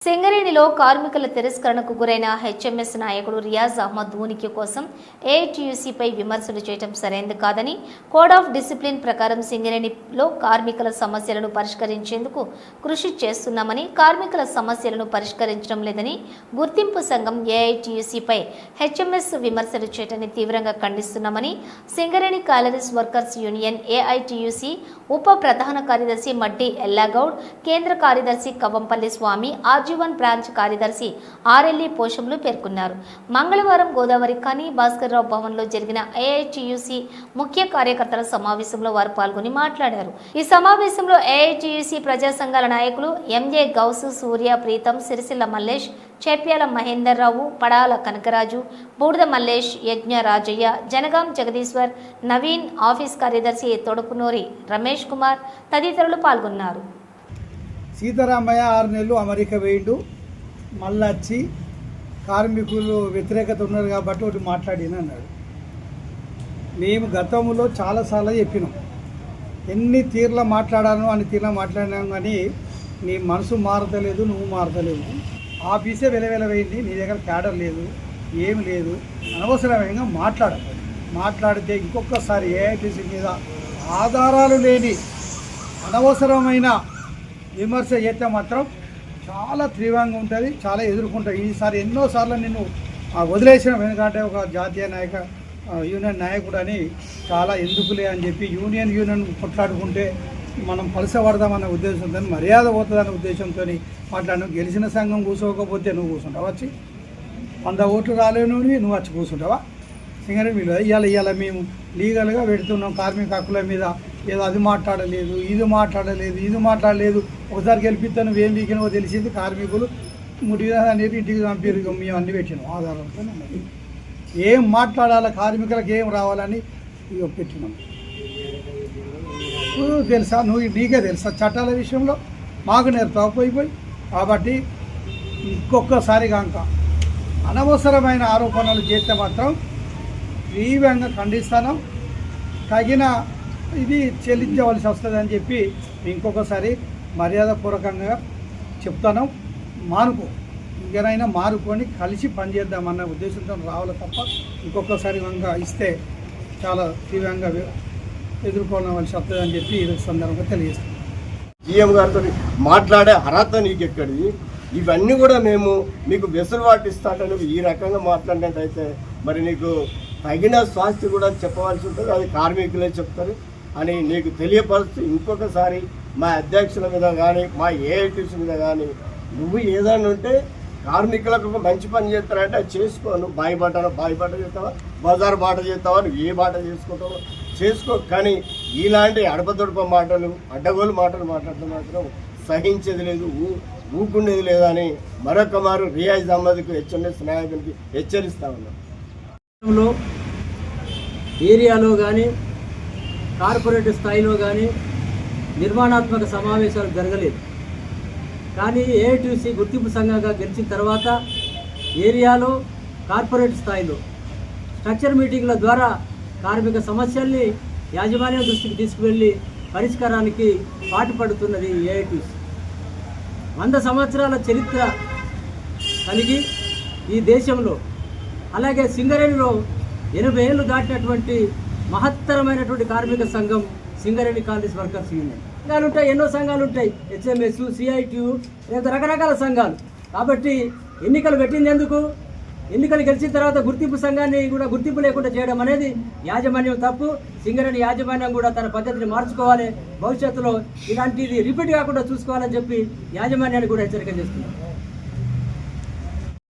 సింగరేణిలో కార్మికుల తిరస్కరణకు గురైన హెచ్ఎంఎస్ నాయకుడు రియాజ్ అహ్మద్ ఉనికి కోసం ఏఐటీయూసీపై విమర్శలు చేయడం సరైంది కాదని కోడ్ ఆఫ్ డిసిప్లిన్ ప్రకారం సింగరేణిలో కార్మికుల సమస్యలను పరిష్కరించేందుకు కృషి చేస్తున్నామని, కార్మికుల సమస్యలను పరిష్కరించడం లేదని గుర్తింపు సంఘం ఏఐటీయూసీపై హెచ్ఎంఎస్ విమర్శలు చేయడాన్ని తీవ్రంగా ఖండిస్తున్నామని Singareni collieries workers union AITUC ఉప ప్రధాన కార్యదర్శి మడ్డి ఎల్లాగౌడ్, కేంద్ర కార్యదర్శి కవంపల్లి స్వామి, ఆజీవన్ బ్రాంచ్ కార్యదర్శి ఆర్ఎల్ఈ పోషంలు పేర్కొన్నారు. మంగళవారం గోదావరి ఖని భాస్కర్రావు భవన్లో జరిగిన ఏఐటీయూసీ ముఖ్య కార్యకర్తల సమావేశంలో వారు పాల్గొని మాట్లాడారు. ఈ సమావేశంలో ఏఐటీయూసీ ప్రజా సంఘాల నాయకులు ఎంఏ గౌసు, సూర్య, ప్రీతం, సిరిసిల్ల మల్లేష్, చేప్యాల మహేందర్ రావు, పడాల కనకరాజు, బూడిద మల్లేష్, యజ్ఞ రాజయ్య, జనగాం జగదీశ్వర్, నవీన్, ఆఫీస్ కార్యదర్శి తొడుపునూరి రమేష్ కుమార్ తదితరులు పాల్గొన్నారు. సీతారామయ్య 6 నెలలు అమెరికా వేయండు, మళ్ళీ వచ్చి కార్మికులు వ్యతిరేకత ఉన్నారు కాబట్టి ఒకటి మాట్లాడిన అన్నాడు. మేము గతంలో చాలాసార్లు చెప్పినాం, ఎన్ని తీర్ల మాట్లాడాను అని తీర్ల మాట్లాడినాం, కానీ నీ మనసు మారతలేదు, నువ్వు మారతలేవు. ఆఫీసే వెలవెలవైంది, నీ దగ్గర క్యాడర్ లేదు, ఏమి లేదు, అనవసరమైన మాట్లాడితే ఇంకొకసారి ఏఐటీసీ మీద ఆధారాలు లేని అనవసరమైన విమర్శ చేస్తే మాత్రం చాలా తీవ్రంగా ఉంటుంది, చాలా ఎదుర్కొంటాయి. ఈసారి ఎన్నోసార్లు నిన్ను వదిలేసిన, ఎందుకంటే ఒక జాతీయ యూనియన్ నాయకుడు అని చాలా ఎందుకులే అని చెప్పి యూనియన్ కొట్లాడుకుంటే మనం పలసపడదామన్న ఉద్దేశంతో, మర్యాద పోతుందన్న ఉద్దేశంతో మాట్లాడినావు. గెలిచిన సంఘం కూర్చోకపోతే నువ్వు కూర్చుంటావా? వచ్చి 100 ఓట్లు రాలేను నువ్వు వచ్చి కూర్చుంటావా? సింగరేణిలో ఇవాళ మేము లీగల్గా పెడుతున్నాం కార్మిక హక్కుల మీద. ఏదో అది మాట్లాడలేదు, ఇది మాట్లాడలేదు, ఒకసారి గెలిపిస్తే నువ్వేం వీకినవో తెలిసింది. కార్మికులు ముడిగా అనేది ఇంటికి పంపారు, మేము అన్నీ పెట్టినాం ఆధారంతో. ఏం మాట్లాడాలి, కార్మికులకు ఏం రావాలని పెట్టినాం. తెలుసా, నీకే తెలుసా చట్టాల విషయంలో? మాకు నేర్తావు పోయి. కాబట్టి ఇంకొకసారి కనుక అనవసరమైన ఆరోపణలు చేస్తే మాత్రం తీవ్రంగా ఖండిస్తాను, తగిన ఇది చెల్లించవలసి వస్తుందని చెప్పి ఇంకొకసారి మర్యాదపూర్వకంగా చెప్తాను. ఇంకనైనా మారుకొని కలిసి పనిచేద్దామన్న ఉద్దేశంతో రావాలి తప్ప ఇంకొకసారి కనుక ఇస్తే చాలా తీవ్రంగా ఎదుర్కోవలసి వస్తుందని చెప్పి ఈ సందర్భంగా తెలియజేస్తాను. జీఎం గారితో మాట్లాడే అర్హత నీకు ఎక్కడిది? ఇవన్నీ కూడా మేము మీకు వెసులుబాటు ఇస్తాంటే ఈ రకంగా మాట్లాడినట్టయితే మరి నీకు తగిన స్వాస్థ్య కూడా చెప్పవలసి ఉంటుంది, అది కార్మికులే చెప్తారు అని నీకు తెలియపరుస్తూ ఇంకొకసారి మా అధ్యక్షుల మీద కానీ మా ఏఐటీసీ మీద కానీ నువ్వు ఏదైనా ఉంటే కార్మికులకు ఒక మంచి పని చేస్తానంటే అది చేసుకోను. బాయి బాట చేస్తావా, బజార్ బాట చేస్తావా, నువ్వు ఏ బాట చేసుకుంటావో చేసుకో. కానీ ఇలాంటి అడపదొడప మాటలు, అడ్డగోలు మాటలు మాట్లాడటం మాత్రం సహించేది లేదు, ఊకుండేది లేదని మరొక మారు రియాజ్ అహ్మద్కు హెచ్ఎంఎస్ నాయకునికి హెచ్చరిస్తా ఉన్నాం. ఏరియాలో కానీ కార్పొరేట్ స్థాయిలో కానీ నిర్మాణాత్మక సమావేశాలు జరగలేదు. కానీ ఏఐటీయూసీ గుర్తింపు సంఘంగా గెలిచిన తర్వాత ఏరియాలో కార్పొరేట్ స్థాయిలో స్ట్రక్చర్ మీటింగ్ల ద్వారా కార్మిక సమస్యల్ని యాజమాన్యం దృష్టికి తీసుకువెళ్ళి పరిష్కారానికి పాటుపడుతున్నది ఏఐటీయూసీ. 100 సంవత్సరాల చరిత్ర కలిగి ఈ దేశంలో, అలాగే సింగరేణిలో 80 ఏళ్ళు దాటినటువంటి మహత్తరమైనటువంటి కార్మిక సంఘం సింగరేణి కాలరీస్ వర్కర్స్ యూనియన్. సంఘాలు ఉంటాయి, ఎన్నో సంఘాలు ఉంటాయి, హెచ్ఎంఎస్, సిఐటియు, లేదా రకరకాల సంఘాలు. కాబట్టి ఎన్నికలు పెట్టింది ఎందుకు? ఎన్నికలు గెలిచిన తర్వాత గుర్తింపు సంఘాన్ని కూడా గుర్తింపు లేకుండా చేయడం అనేది యాజమాన్యం తప్పు. సింగరేణి యాజమాన్యం కూడా తన పద్ధతిని మార్చుకోవాలి, భవిష్యత్తులో ఇలాంటిది రిపీట్ కాకుండా చూసుకోవాలని చెప్పి యాజమాన్యాన్ని కూడా హెచ్చరిక చేస్తున్నారు.